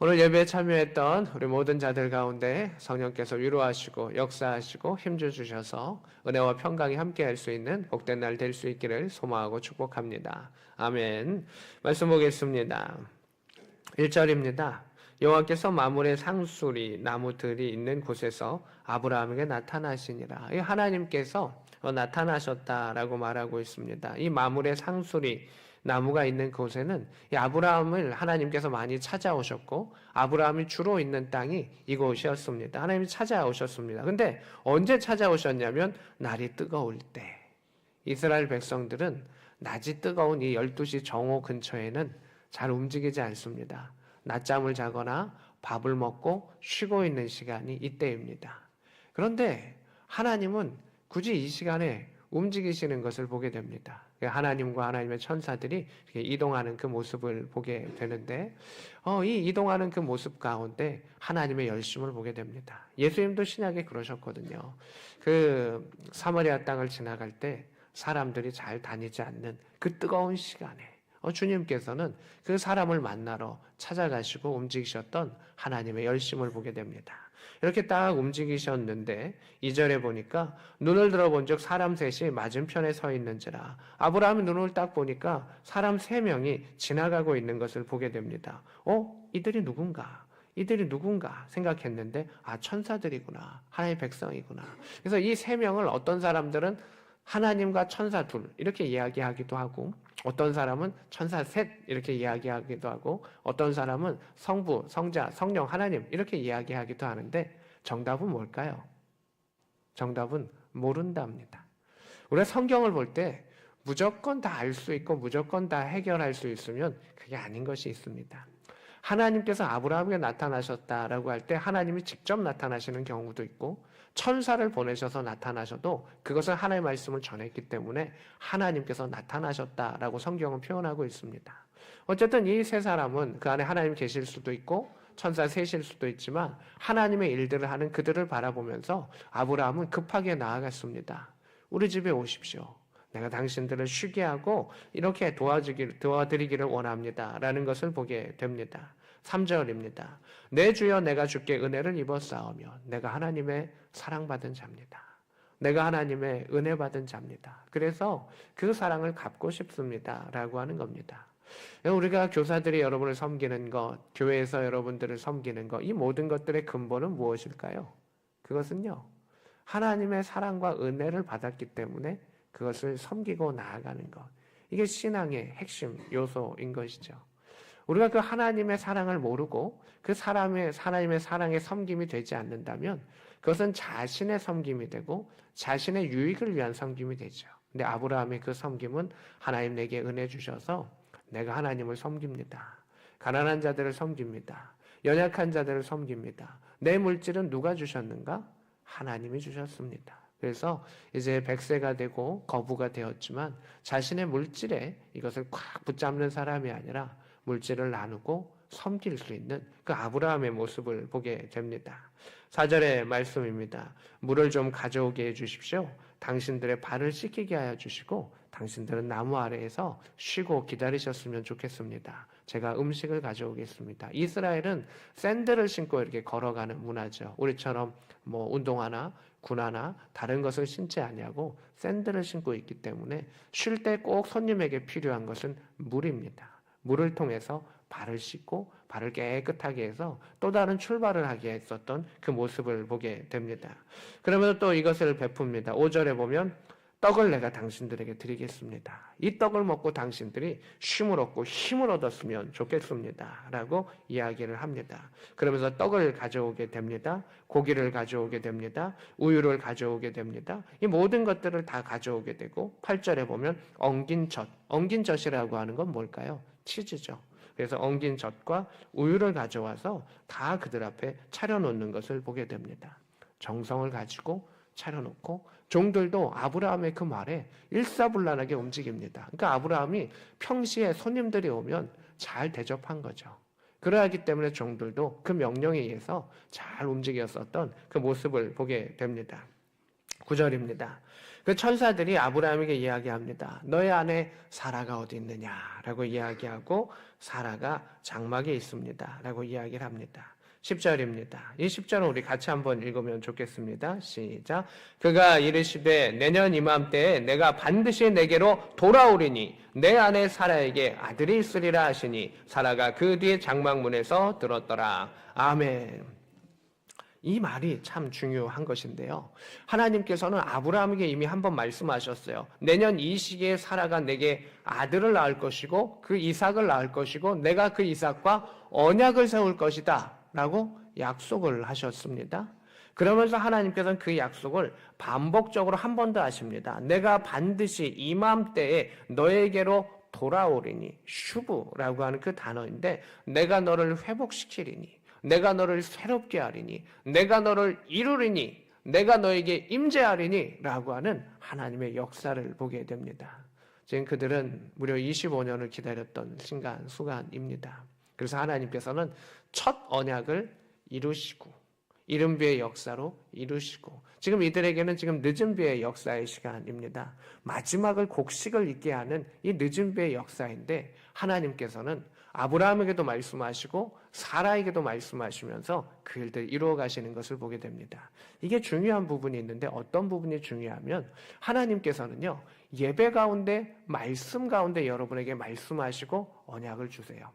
오늘 예배에 참여했던 우리 모든 자들 가운데 성령께서 위로하시고 역사하시고 힘줘 주셔서 은혜와 평강이 함께할 수 있는 복된 날 될 수 있기를 소망하고 축복합니다. 아멘. 말씀 보겠습니다. 1절입니다. 여호와께서 마물의 상수리 나무들이 있는 곳에서 아브라함에게 나타나시니라. 이 하나님께서 나타나셨다라고 말하고 있습니다. 이 마물의 상수리 나무가 있는 곳에는 이 아브라함을 하나님께서 많이 찾아오셨고 아브라함이 주로 있는 땅이 이곳이었습니다. 하나님이 찾아오셨습니다. 근데 언제 찾아오셨냐면 날이 뜨거울 때. 이스라엘 백성들은 낮이 뜨거운 이 12시 정오 근처에는 잘 움직이지 않습니다. 낮잠을 자거나 밥을 먹고 쉬고 있는 시간이 이때입니다. 그런데 하나님은 굳이 이 시간에 움직이시는 것을 보게 됩니다. 하나님과 하나님의 천사들이 이동하는 그 모습을 보게 되는데 이 이동하는 그 모습 가운데 하나님의 열심을 보게 됩니다. 예수님도 신약에 그러셨거든요. 그 사마리아 땅을 지나갈 때 사람들이 잘 다니지 않는 그 뜨거운 시간에 주님께서는 그 사람을 만나러 찾아가시고 움직이셨던 하나님의 열심을 보게 됩니다. 이렇게 딱 움직이셨는데 2절에 보니까 눈을 들어본 적 사람 셋이 맞은편에 서 있는지라. 아브라함이 눈을 딱 보니까 사람 3명이 지나가고 있는 것을 보게 됩니다. 이들이 누군가? 이들이 누군가 생각했는데 천사들이구나. 하나님의 백성이구나. 그래서 이 3명을 어떤 사람들은 하나님과 천사 둘 이렇게 이야기하기도 하고 어떤 사람은 천사 셋 이렇게 이야기하기도 하고 어떤 사람은 성부, 성자, 성령 하나님 이렇게 이야기하기도 하는데 정답은 뭘까요? 정답은 모른답니다. 우리가 성경을 볼 때 무조건 다 알 수 있고 무조건 다 해결할 수 있으면 그게 아닌 것이 있습니다. 하나님께서 아브라함에게 나타나셨다라고 할 때 하나님이 직접 나타나시는 경우도 있고 천사를 보내셔서 나타나셔도 그것은 하나님의 말씀을 전했기 때문에 하나님께서 나타나셨다라고 성경은 표현하고 있습니다. 어쨌든 이 3사람은 그 안에 하나님 계실 수도 있고 천사 셋일 수도 있지만 하나님의 일들을 하는 그들을 바라보면서 아브라함은 급하게 나아갔습니다. 우리 집에 오십시오. 내가 당신들을 쉬게 하고 이렇게 도와드리기를 원합니다. 라는 것을 보게 됩니다. 3절입니다. 내 주여 내가 주께 은혜를 입었사오며 내가 하나님의 사랑받은 자입니다. 내가 하나님의 은혜 받은 자입니다. 그래서 그 사랑을 갚고 싶습니다. 라고 하는 겁니다. 우리가 교사들이 여러분을 섬기는 것, 교회에서 여러분들을 섬기는 것, 이 모든 것들의 근본은 무엇일까요? 그것은요, 하나님의 사랑과 은혜를 받았기 때문에 그것을 섬기고 나아가는 것. 이게 신앙의 핵심 요소인 것이죠. 우리가 그 하나님의 사랑을 모르고 그 하나님의 사랑의 섬김이 되지 않는다면 그것은 자신의 섬김이 되고 자신의 유익을 위한 섬김이 되죠. 근데 아브라함의 그 섬김은 하나님 내게 은혜 주셔서 내가 하나님을 섬깁니다. 가난한 자들을 섬깁니다. 연약한 자들을 섬깁니다. 내 물질은 누가 주셨는가? 하나님이 주셨습니다. 그래서 이제 100세가 되고 거부가 되었지만 자신의 물질에 이것을 꽉 붙잡는 사람이 아니라 물질을 나누고 섬길 수 있는 그 아브라함의 모습을 보게 됩니다. 4절의 말씀입니다. 물을 좀 가져오게 해주십시오. 당신들의 발을 씻기게 하여 주시고 당신들은 나무 아래에서 쉬고 기다리셨으면 좋겠습니다. 제가 음식을 가져오겠습니다. 이스라엘은 샌들을 신고 이렇게 걸어가는 문화죠. 우리처럼 운동화나 군화나 다른 것을 신지 아니하고 샌들을 신고 있기 때문에 쉴 때 꼭 손님에게 필요한 것은 물입니다. 물을 통해서 발을 씻고 발을 깨끗하게 해서 또 다른 출발을 하게 했었던 그 모습을 보게 됩니다. 그러면 또 이것을 베풉니다. 5절에 보면 떡을 내가 당신들에게 드리겠습니다. 이 떡을 먹고 당신들이 쉼을 얻고 힘을 얻었으면 좋겠습니다. 라고 이야기를 합니다. 그러면서 떡을 가져오게 됩니다. 고기를 가져오게 됩니다. 우유를 가져오게 됩니다. 이 모든 것들을 다 가져오게 되고 8절에 보면 엉긴 젖이라고 하는 건 뭘까요? 치즈죠. 그래서 엉긴 젖과 우유를 가져와서 다 그들 앞에 차려놓는 것을 보게 됩니다. 정성을 가지고 차려놓고 종들도 아브라함의 그 말에 일사불란하게 움직입니다. 그러니까 아브라함이 평시에 손님들이 오면 잘 대접한 거죠. 그러하기 때문에 종들도 그 명령에 의해서 잘 움직였었던 그 모습을 보게 됩니다. 9절입니다. 그 천사들이 아브라함에게 이야기합니다. 너의 아내 사라가 어디 있느냐라고 이야기하고 사라가 장막에 있습니다 라고 이야기를 합니다. 10절입니다. 이 10절은 우리 같이 한번 읽으면 좋겠습니다. 시작. 그가 이르시되 내년 이맘때에 내가 반드시 내게로 돌아오리니 내 아내 사라에게 아들이 있으리라 하시니 사라가 그 뒤에 장막문에서 들었더라. 아멘. 이 말이 참 중요한 것인데요. 하나님께서는 아브라함에게 이미 한번 말씀하셨어요. 내년 이 시기에 사라가 내게 아들을 낳을 것이고 그 이삭을 낳을 것이고 내가 그 이삭과 언약을 세울 것이다 라고 약속을 하셨습니다. 그러면서 하나님께서는 그 약속을 반복적으로 한 번 더 하십니다. 내가 반드시 이맘때에 너에게로 돌아오리니, 슈브라고 하는 그 단어인데 내가 너를 회복시키리니, 내가 너를 새롭게 하리니, 내가 너를 이루리니, 내가 너에게 임재하리니 라고 하는 하나님의 역사를 보게 됩니다. 지금 그들은 무려 25년을 기다렸던 순간입니다. 그래서 하나님께서는 첫 언약을 이루시고 이른 비의 역사로 이루시고 지금 이들에게는 지금 늦은 비의 역사의 시간입니다. 마지막을 곡식을 있게 하는 이 늦은 비의 역사인데 하나님께서는 아브라함에게도 말씀하시고 사라에게도 말씀하시면서 그 일들 이루어 가시는 것을 보게 됩니다. 이게 중요한 부분이 있는데 어떤 부분이 중요하면 하나님께서는요 예배 가운데 말씀 가운데 여러분에게 말씀하시고 언약을 주세요.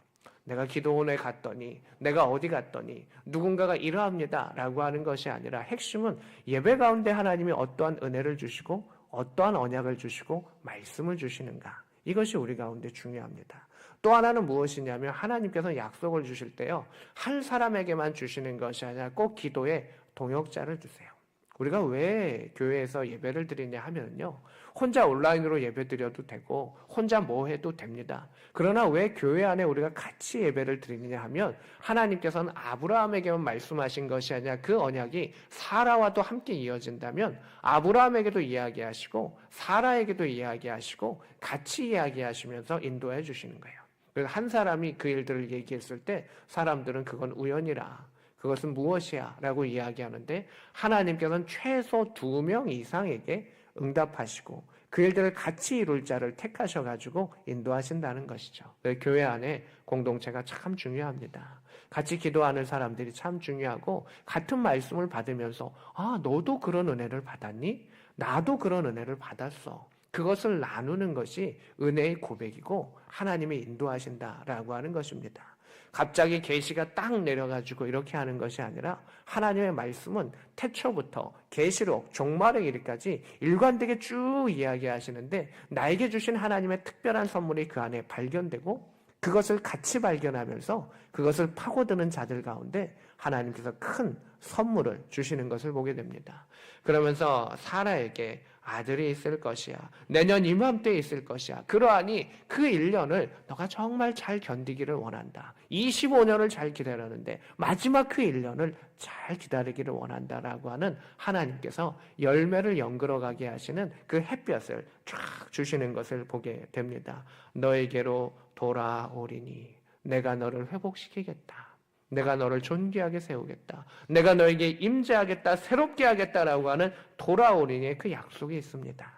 내가 기도원에 갔더니 내가 어디 갔더니 누군가가 이러합니다 라고 하는 것이 아니라 핵심은 예배 가운데 하나님이 어떠한 은혜를 주시고 어떠한 언약을 주시고 말씀을 주시는가, 이것이 우리 가운데 중요합니다. 또 하나는 무엇이냐면 하나님께서 약속을 주실 때요 한 사람에게만 주시는 것이 아니라 꼭 기도에 동역자를 주세요. 우리가 왜 교회에서 예배를 드리냐 하면요 혼자 온라인으로 예배 드려도 되고 혼자 뭐 해도 됩니다. 그러나 왜 교회 안에 우리가 같이 예배를 드리느냐 하면 하나님께서는 아브라함에게만 말씀하신 것이 아니라 그 언약이 사라와도 함께 이어진다면 아브라함에게도 이야기하시고 사라에게도 이야기하시고 같이 이야기하시면서 인도해 주시는 거예요. 그래서 한 사람이 그 일들을 얘기했을 때 사람들은 그건 우연이라, 그것은 무엇이야 라고 이야기하는데 하나님께서는 최소 2명 이상에게 응답하시고 그 일들을 같이 이룰 자를 택하셔가지고 인도하신다는 것이죠. 교회 안에 공동체가 참 중요합니다. 같이 기도하는 사람들이 참 중요하고 같은 말씀을 받으면서 아 너도 그런 은혜를 받았니? 나도 그런 은혜를 받았어. 그것을 나누는 것이 은혜의 고백이고 하나님이 인도하신다라고 하는 것입니다. 갑자기 계시가 딱 내려가지고 이렇게 하는 것이 아니라 하나님의 말씀은 태초부터 계시록 종말의 일까지 일관되게 쭉 이야기하시는데 나에게 주신 하나님의 특별한 선물이 그 안에 발견되고 그것을 같이 발견하면서 그것을 파고드는 자들 가운데 하나님께서 큰 선물을 주시는 것을 보게 됩니다. 그러면서 사라에게 아들이 있을 것이야. 내년 이맘때에 있을 것이야. 그러하니 그 1년을 너가 정말 잘 견디기를 원한다. 25년을 잘 기다렸는데 마지막 그 1년을 잘 기다리기를 원한다라고 하는 하나님께서 열매를 연결어가게 하시는 그 햇볕을 쫙 주시는 것을 보게 됩니다. 너에게로 돌아오리니 내가 너를 회복시키겠다. 내가 너를 존귀하게 세우겠다. 내가 너에게 임재하겠다. 새롭게 하겠다라고 하는 돌아오리니의 그 약속이 있습니다.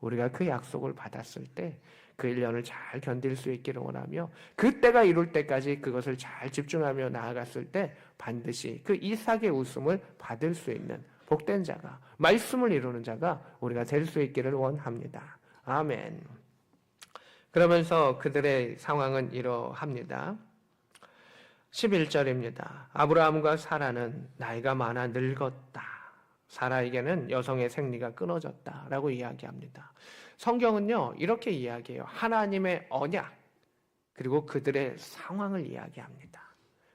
우리가 그 약속을 받았을 때 그 1년을 잘 견딜 수 있기를 원하며 그때가 이룰 때까지 그것을 잘 집중하며 나아갔을 때 반드시 그 이삭의 웃음을 받을 수 있는 복된 자가, 말씀을 이루는 자가 우리가 될 수 있기를 원합니다. 아멘. 그러면서 그들의 상황은 이러합니다. 11절입니다. 아브라함과 사라는 나이가 많아 늙었다. 사라에게는 여성의 생리가 끊어졌다라고 이야기합니다. 성경은요 이렇게 이야기해요. 하나님의 언약 그리고 그들의 상황을 이야기합니다.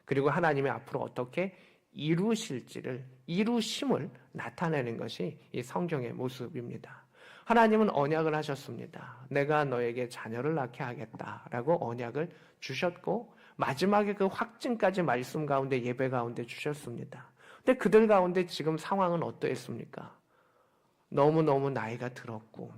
그리고 하나님의 앞으로 어떻게 이루실지를, 이루심을 나타내는 것이 이 성경의 모습입니다. 하나님은 언약을 하셨습니다. 내가 너에게 자녀를 낳게 하겠다라고 언약을 주셨고 마지막에 그 확증까지 말씀 가운데 예배 가운데 주셨습니다. 근데 그들 가운데 지금 상황은 어떠했습니까? 너무너무 나이가 들었고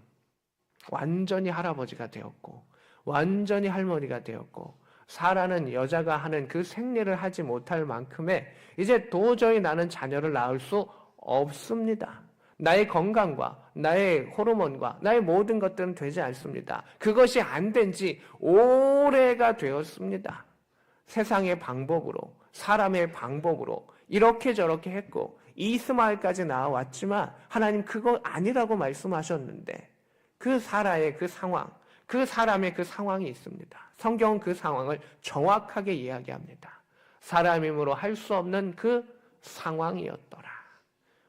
완전히 할아버지가 되었고 완전히 할머니가 되었고 사라는 여자가 하는 그 생리를 하지 못할 만큼의 이제 도저히 나는 자녀를 낳을 수 없습니다. 나의 건강과 나의 호르몬과 나의 모든 것들은 되지 않습니다. 그것이 안 된 지 오래가 되었습니다. 세상의 방법으로, 사람의 방법으로 이렇게 저렇게 했고 이스마엘까지 나와왔지만 하나님 그거 아니라고 말씀하셨는데 그 사라의 그 상황, 그 사람의 그 상황이 있습니다. 성경은 그 상황을 정확하게 이야기합니다. 사람 힘으로 할 수 없는 그 상황이었더라.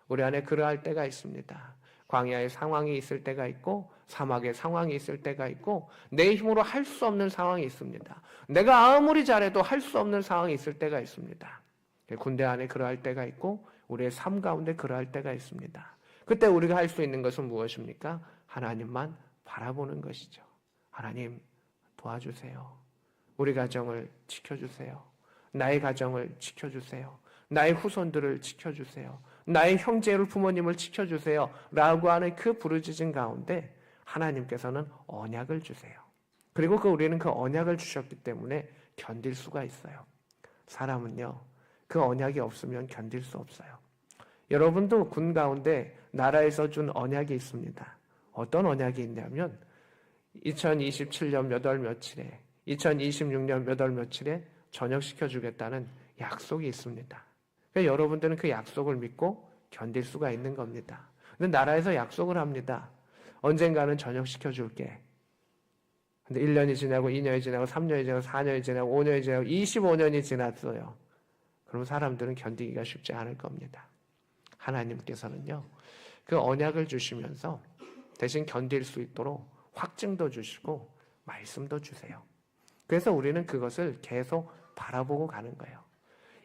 우리 안에 그러할 때가 있습니다. 광야의 상황이 있을 때가 있고 사막의 상황이 있을 때가 있고 내 힘으로 할 수 없는 상황이 있습니다. 내가 아무리 잘해도 할 수 없는 상황이 있을 때가 있습니다. 군대 안에 그러할 때가 있고 우리의 삶 가운데 그러할 때가 있습니다. 그때 우리가 할 수 있는 것은 무엇입니까? 하나님만 바라보는 것이죠. 하나님 도와주세요. 우리 가정을 지켜주세요. 나의 가정을 지켜주세요. 나의 후손들을 지켜주세요. 나의 형제를 부모님을 지켜주세요. 라고 하는 그 부르짖음 가운데 하나님께서는 언약을 주세요. 그리고 우리는 그 언약을 주셨기 때문에 견딜 수가 있어요. 사람은요, 그 언약이 없으면 견딜 수 없어요. 여러분도 군 가운데 나라에서 준 언약이 있습니다. 어떤 언약이 있냐면 2027년 몇 월 며칠에 2026년 몇 월 며칠에 전역시켜주겠다는 약속이 있습니다. 그러니까 여러분들은 그 약속을 믿고 견딜 수가 있는 겁니다. 근데 나라에서 약속을 합니다. 언젠가는 전역시켜줄게. 근데 1년이 지나고 2년이 지나고 3년이 지나고 4년이 지나고 5년이 지나고 25년이 지났어요. 그럼 사람들은 견디기가 쉽지 않을 겁니다. 하나님께서는요, 그 언약을 주시면서 대신 견딜 수 있도록 확증도 주시고 말씀도 주세요. 그래서 우리는 그것을 계속 바라보고 가는 거예요.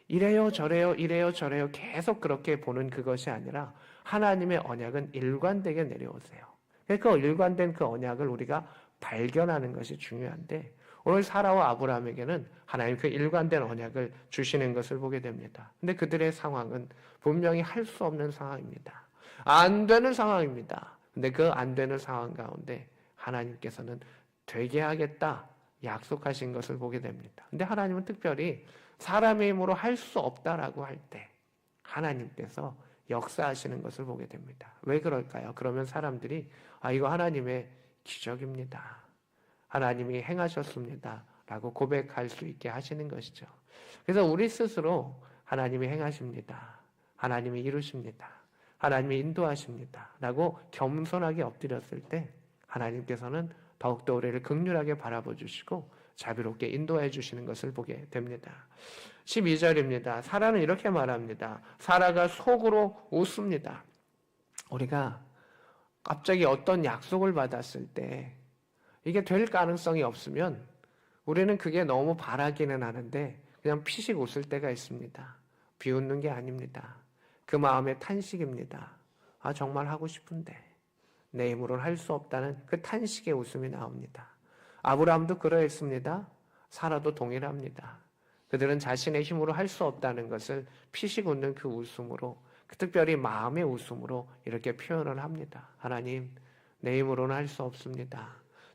이래요 저래요 이래요 저래요 계속 그렇게 보는 그것이 아니라 하나님의 언약은 일관되게 내려오세요. 그 일관된 그 언약을 우리가 발견하는 것이 중요한데 오늘 사라와 아브라함에게는 하나님 그 일관된 언약을 주시는 것을 보게 됩니다. 근데 그들의 상황은 분명히 할 수 없는 상황입니다. 안 되는 상황입니다. 근데 그 안 되는 상황 가운데 하나님께서는 되게 하겠다 약속하신 것을 보게 됩니다. 근데 하나님은 특별히 사람의 힘으로 할 수 없다라고 할 때 하나님께서 역사하시는 것을 보게 됩니다. 왜 그럴까요? 그러면 사람들이 이거 하나님의 기적입니다. 하나님이 행하셨습니다. 라고 고백할 수 있게 하시는 것이죠. 그래서 우리 스스로 하나님이 행하십니다. 하나님이 이루십니다. 하나님이 인도하십니다. 라고 겸손하게 엎드렸을 때 하나님께서는 더욱더 우리를 긍휼하게 바라봐 주시고 자비롭게 인도해 주시는 것을 보게 됩니다. 12절입니다. 사라는 이렇게 말합니다. 사라가 속으로 웃습니다. 우리가 갑자기 어떤 약속을 받았을 때 이게 될 가능성이 없으면 우리는 그게 너무 바라기는 하는데 그냥 피식 웃을 때가 있습니다. 비웃는 게 아닙니다. 그 마음의 탄식입니다. 정말 하고 싶은데 내 힘으로는 할 수 없다는 그 탄식의 웃음이 나옵니다. 아브라함도 그러했습니다. 사라도 동일합니다. 그들은 자신의 힘으로 할 수 없다는 것을 피식 웃는 그 웃음으로 특별히 마음의 웃음으로 이렇게 표현을 합니다. 하나님, 내 힘으로는 할 수 없습니다.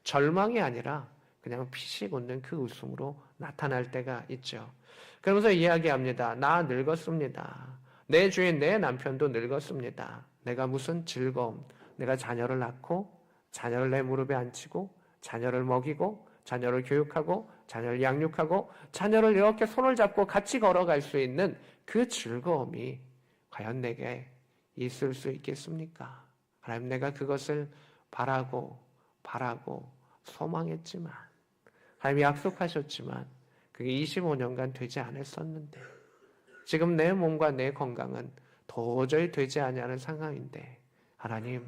절망이 아니라 그냥 피식 웃는 그 웃음으로 나타날 때가 있죠. 그러면서 이야기합니다. 나 늙었습니다. 내 주인 내 남편도 늙었습니다. 내가 무슨 즐거움, 내가 자녀를 낳고 자녀를 내 무릎에 앉히고 자녀를 먹이고 자녀를 교육하고 자녀를 양육하고 자녀를 이렇게 손을 잡고 같이 걸어갈 수 있는 그 즐거움이 과연 내게 있을 수 있겠습니까? 하나님, 내가 그것을 바라고 소망했지만 하나님이 약속하셨지만 그게 25년간 되지 않았었는데 지금 내 몸과 내 건강은 도저히 되지 않는 상황인데 하나님,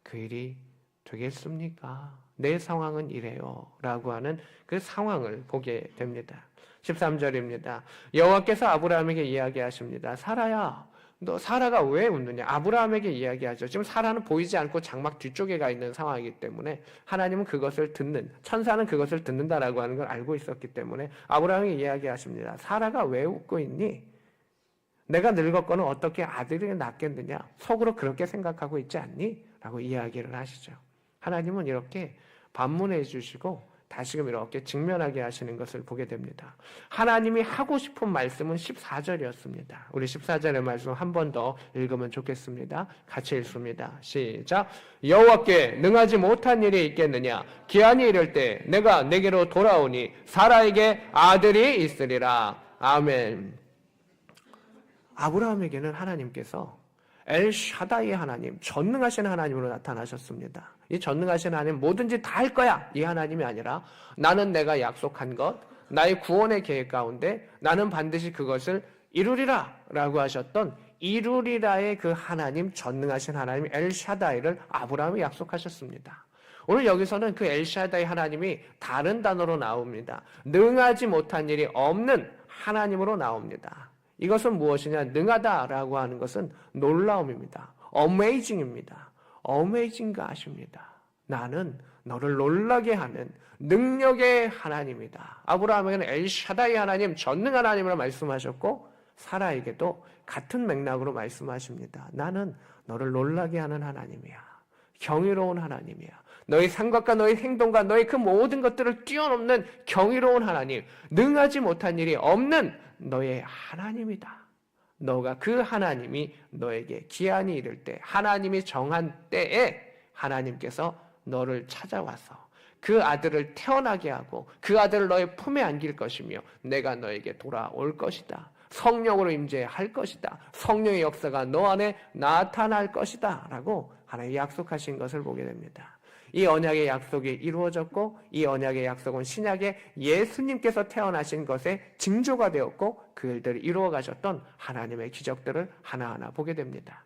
그 일이 되겠습니까? 내 상황은 이래요 라고 하는 그 상황을 보게 됩니다. 13절입니다. 여호와께서 아브라함에게 이야기하십니다. 사라야, 너 사라가 왜 웃느냐? 아브라함에게 이야기하죠. 지금 사라는 보이지 않고 장막 뒤쪽에 가 있는 상황이기 때문에 하나님은 그것을 듣는, 천사는 그것을 듣는다라고 하는 걸 알고 있었기 때문에 아브라함에게 이야기하십니다. 사라가 왜 웃고 있니? 내가 늙었거는 어떻게 아들이 낳겠느냐? 속으로 그렇게 생각하고 있지 않니? 라고 이야기를 하시죠. 하나님은 이렇게 반문해 주시고 다시금 이렇게 직면하게 하시는 것을 보게 됩니다. 하나님이 하고 싶은 말씀은 14절이었습니다. 우리 14절의 말씀 한 번 더 읽으면 좋겠습니다. 같이 읽습니다. 시작. 여호와께 능하지 못한 일이 있겠느냐? 기한이 이를 때 내가 내게로 돌아오니 사라에게 아들이 있으리라. 아멘. 아브라함에게는 하나님께서 엘샤다이 하나님, 전능하신 하나님으로 나타나셨습니다. 이 전능하신 하나님 뭐든지 다 할 거야, 이 하나님이 아니라 나는 내가 약속한 것, 나의 구원의 계획 가운데 나는 반드시 그것을 이루리라 라고 하셨던 이루리라의 그 하나님, 전능하신 하나님 엘샤다이를 아브라함이 약속하셨습니다. 오늘 여기서는 그 엘샤다이 하나님이 다른 단어로 나옵니다. 능하지 못한 일이 없는 하나님으로 나옵니다. 이것은 무엇이냐? 능하다라고 하는 것은 놀라움입니다. amazing입니다. amazing가 아십니다. 나는 너를 놀라게 하는 능력의 하나님이다. 아브라함에게는 엘샤다이 하나님, 전능한 하나님으로 말씀하셨고 사라에게도 같은 맥락으로 말씀하십니다. 나는 너를 놀라게 하는 하나님이야. 경이로운 하나님이야. 너의 생각과 너의 행동과 너의 그 모든 것들을 뛰어넘는 경이로운 하나님, 능하지 못한 일이 없는 너의 하나님이다. 너가 그 하나님이 너에게 기한이 이를 때, 하나님이 정한 때에 하나님께서 너를 찾아와서 그 아들을 태어나게 하고 그 아들을 너의 품에 안길 것이며 내가 너에게 돌아올 것이다. 성령으로 임재할 것이다. 성령의 역사가 너 안에 나타날 것이다. 라고 하나님이 약속하신 것을 보게 됩니다. 이 언약의 약속이 이루어졌고 이 언약의 약속은 신약의 예수님께서 태어나신 것의 징조가 되었고 그 일들을 이루어 가셨던 하나님의 기적들을 하나하나 보게 됩니다.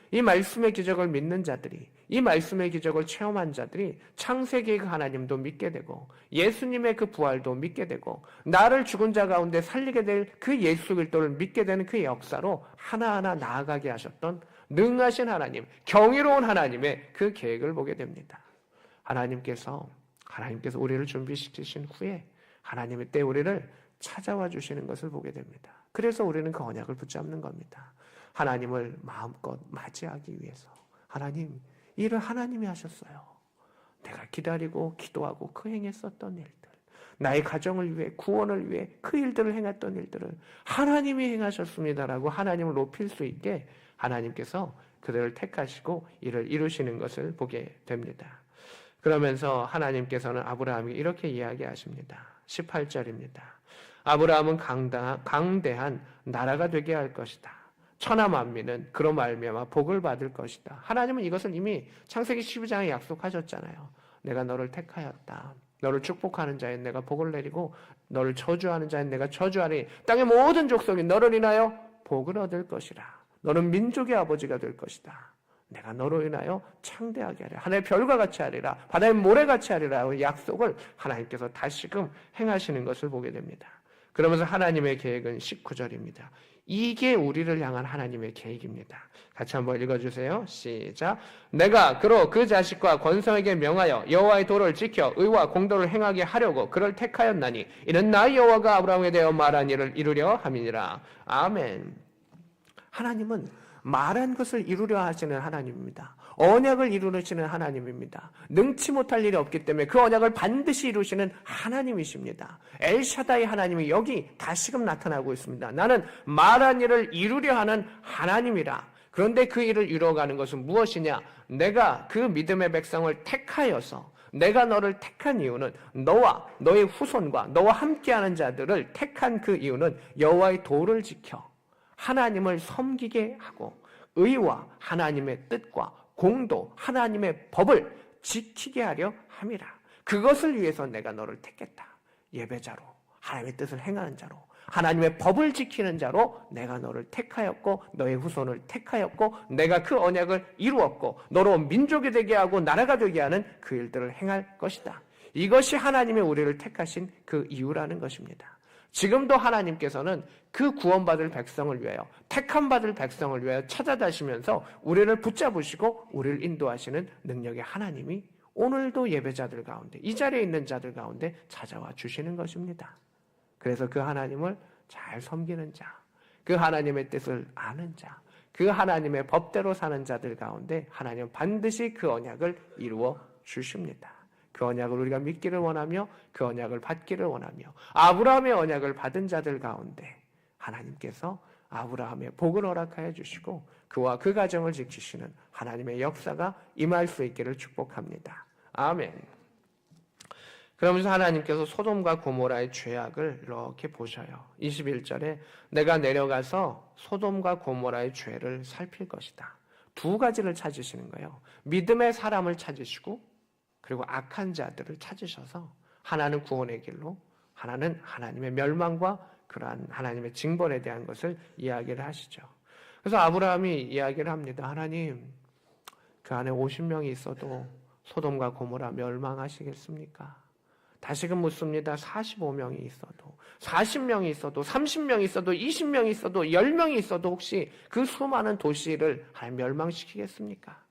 이 말씀의 기적을 믿는 자들이, 이 말씀의 기적을 체험한 자들이 창세기의 그 하나님도 믿게 되고 예수님의 그 부활도 믿게 되고 나를 죽은 자 가운데 살리게 될 그 예수 그리스도를 믿게 되는 그 역사로 하나하나 나아가게 하셨던 능하신 하나님, 경이로운 하나님의 그 계획을 보게 됩니다. 하나님께서 우리를 준비시키신 후에 하나님의 때 우리를 찾아와 주시는 것을 보게 됩니다. 그래서 우리는 그 언약을 붙잡는 겁니다. 하나님을 마음껏 맞이하기 위해서. 하나님, 일을 하나님이 하셨어요. 내가 기다리고 기도하고 그 행했었던 일들, 나의 가정을 위해, 구원을 위해 그 일들을 행했던 일들을 하나님이 행하셨습니다라고 하나님을 높일 수 있게 하나님께서 그들을 택하시고 이를 이루시는 것을 보게 됩니다. 그러면서 하나님께서는 아브라함에게 이렇게 이야기하십니다. 18절입니다. 아브라함은 강대한 나라가 되게 할 것이다. 천하 만민은 그로 말미암아 복을 받을 것이다. 하나님은 이것을 이미 창세기 12장에 약속하셨잖아요. 내가 너를 택하였다. 너를 축복하는 자에 내가 복을 내리고 너를 저주하는 자에 내가 저주하리. 땅의 모든 족속이 너를 인하여 복을 얻을 것이라. 너는 민족의 아버지가 될 것이다. 내가 너로 인하여 창대하게 하리라. 하늘의 별과 같이 하리라. 바다의 모래같이 하리라. 약속을 하나님께서 다시금 행하시는 것을 보게 됩니다. 그러면서 하나님의 계획은 19절입니다. 이게 우리를 향한 하나님의 계획입니다. 같이 한번 읽어주세요. 시작. 내가 그로 그 자식과 권성에게 명하여 여호와의 도를 지켜 의와 공도를 행하게 하려고 그를 택하였나니 이는 나 여호와가 아브라함에 대하여 말한 일을 이루려 함이니라. 아멘. 하나님은 말한 것을 이루려 하시는 하나님입니다. 언약을 이루시는 하나님입니다. 능치 못할 일이 없기 때문에 그 언약을 반드시 이루시는 하나님이십니다. 엘샤다이 하나님이 여기 다시금 나타나고 있습니다. 나는 말한 일을 이루려 하는 하나님이라. 그런데 그 일을 이루어가는 것은 무엇이냐? 내가 그 믿음의 백성을 택하여서 내가 너를 택한 이유는 너와 너의 후손과 너와 함께하는 자들을 택한 그 이유는 여호와의 도를 지켜 하나님을 섬기게 하고 의와 하나님의 뜻과 공도 하나님의 법을 지키게 하려 함이라. 그것을 위해서 내가 너를 택했다. 예배자로 하나님의 뜻을 행하는 자로 하나님의 법을 지키는 자로 내가 너를 택하였고 너의 후손을 택하였고 내가 그 언약을 이루었고 너로 민족이 되게 하고 나라가 되게 하는 그 일들을 행할 것이다. 이것이 하나님의 우리를 택하신 그 이유라는 것입니다. 지금도 하나님께서는 그 구원받을 백성을 위하여 택함받을 백성을 위하여 찾아다시면서 우리를 붙잡으시고 우리를 인도하시는 능력의 하나님이 오늘도 예배자들 가운데 이 자리에 있는 자들 가운데 찾아와 주시는 것입니다. 그래서 그 하나님을 잘 섬기는 자, 그 하나님의 뜻을 아는 자, 그 하나님의 법대로 사는 자들 가운데 하나님은 반드시 그 언약을 이루어 주십니다. 그 언약을 우리가 믿기를 원하며 그 언약을 받기를 원하며 아브라함의 언약을 받은 자들 가운데 하나님께서 아브라함의 복을 허락하여 주시고 그와 그 가정을 지키시는 하나님의 역사가 임할 수 있기를 축복합니다. 아멘. 그러면서 하나님께서 소돔과 고모라의 죄악을 이렇게 보셔요. 21절에 내가 내려가서 소돔과 고모라의 죄를 살필 것이다. 두 가지를 찾으시는 거예요. 믿음의 사람을 찾으시고 그리고 악한 자들을 찾으셔서 하나는 구원의 길로 하나는 하나님의 멸망과 그러한 하나님의 징벌에 대한 것을 이야기를 하시죠. 그래서 아브라함이 이야기를 합니다. 하나님, 그 안에 50명이 있어도 소돔과 고모라 멸망하시겠습니까? 다시금 묻습니다. 45명이 있어도 40명이 있어도 30명이 있어도 20명이 있어도 10명이 있어도 혹시 그 수많은 도시를 하나님 멸망시키겠습니까?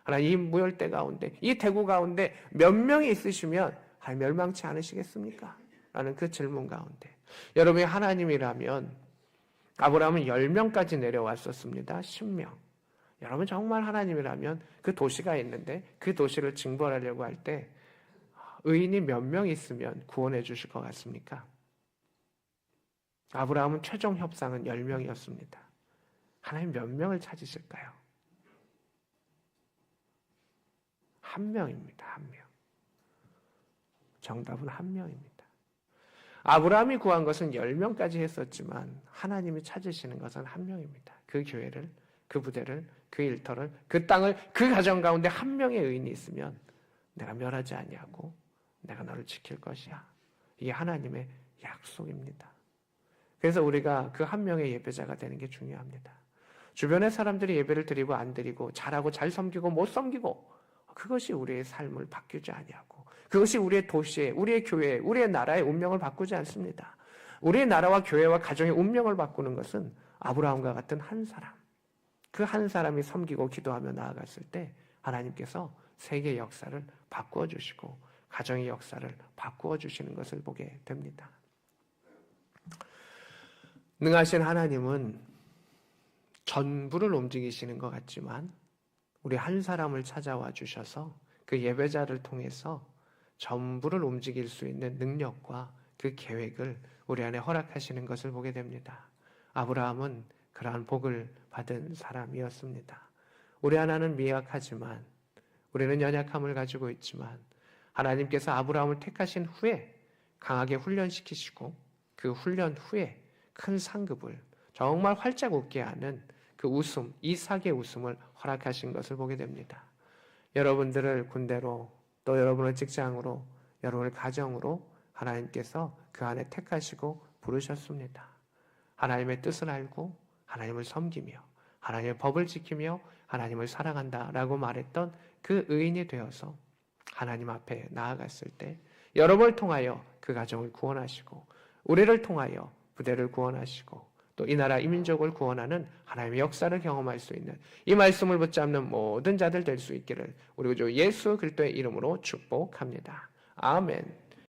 하나님 이 무열대 가운데 이 대구 가운데 몇 명이 있으시면 하나님 멸망치 않으시겠습니까? 라는 그 질문 가운데 여러분이 하나님이라면 아브라함은 10명까지 내려왔었습니다. 10명. 여러분 정말 하나님이라면 그 도시가 있는데 그 도시를 징벌하려고 할 때 의인이 몇 명 있으면 구원해 주실 것 같습니까? 아브라함은 최종 협상은 10명이었습니다. 하나님 몇 명을 찾으실까요? 한 명입니다. 한 명. 정답은 한 명입니다. 아브라함이 구한 것은 10명까지 했었지만 하나님이 찾으시는 것은 한 명입니다. 그 교회를, 그 부대를, 그 일터를, 그 땅을, 그 가정 가운데 한 명의 의인이 있으면 내가 멸하지 아니하고 내가 너를 지킬 것이야. 이게 하나님의 약속입니다. 그래서 우리가 그 한 명의 예배자가 되는 게 중요합니다. 주변의 사람들이 예배를 드리고 안 드리고 잘하고 잘 섬기고 못 섬기고 그것이 우리의 삶을 바꾸지 아니하고 그것이 우리의 도시에, 우리의 교회에, 우리의 나라의 운명을 바꾸지 않습니다. 우리의 나라와 교회와 가정의 운명을 바꾸는 것은 아브라함과 같은 한 사람, 그 한 사람이 섬기고 기도하며 나아갔을 때 하나님께서 세계 역사를 바꾸어 주시고 가정의 역사를 바꾸어 주시는 것을 보게 됩니다. 능하신 하나님은 전부를 움직이시는 것 같지만 우리 한 사람을 찾아와 주셔서 그 예배자를 통해서 전부를 움직일 수 있는 능력과 그 계획을 우리 안에 허락하시는 것을 보게 됩니다. 아브라함은 그러한 복을 받은 사람이었습니다. 우리 하나는 미약하지만 우리는 연약함을 가지고 있지만 하나님께서 아브라함을 택하신 후에 강하게 훈련시키시고 그 훈련 후에 큰 상급을 정말 활짝 웃게 하는 그 웃음, 이삭의 웃음을 허락하신 것을 보게 됩니다. 여러분들을 군대로 또 여러분을 직장으로 여러분을 가정으로 하나님께서 그 안에 택하시고 부르셨습니다. 하나님의 뜻을 알고 하나님을 섬기며 하나님의 법을 지키며 하나님을 사랑한다라고 말했던 그 의인이 되어서 하나님 앞에 나아갔을 때 여러분을 통하여 그 가정을 구원하시고 우리를 통하여 부대를 구원하시고 또 이 나라 이 민족을 구원하는 하나님의 역사를 경험할 수 있는 이 말씀을 붙잡는 모든 자들 될 수 있기를 우리 주 예수 그리스도의 이름으로 축복합니다. 아멘.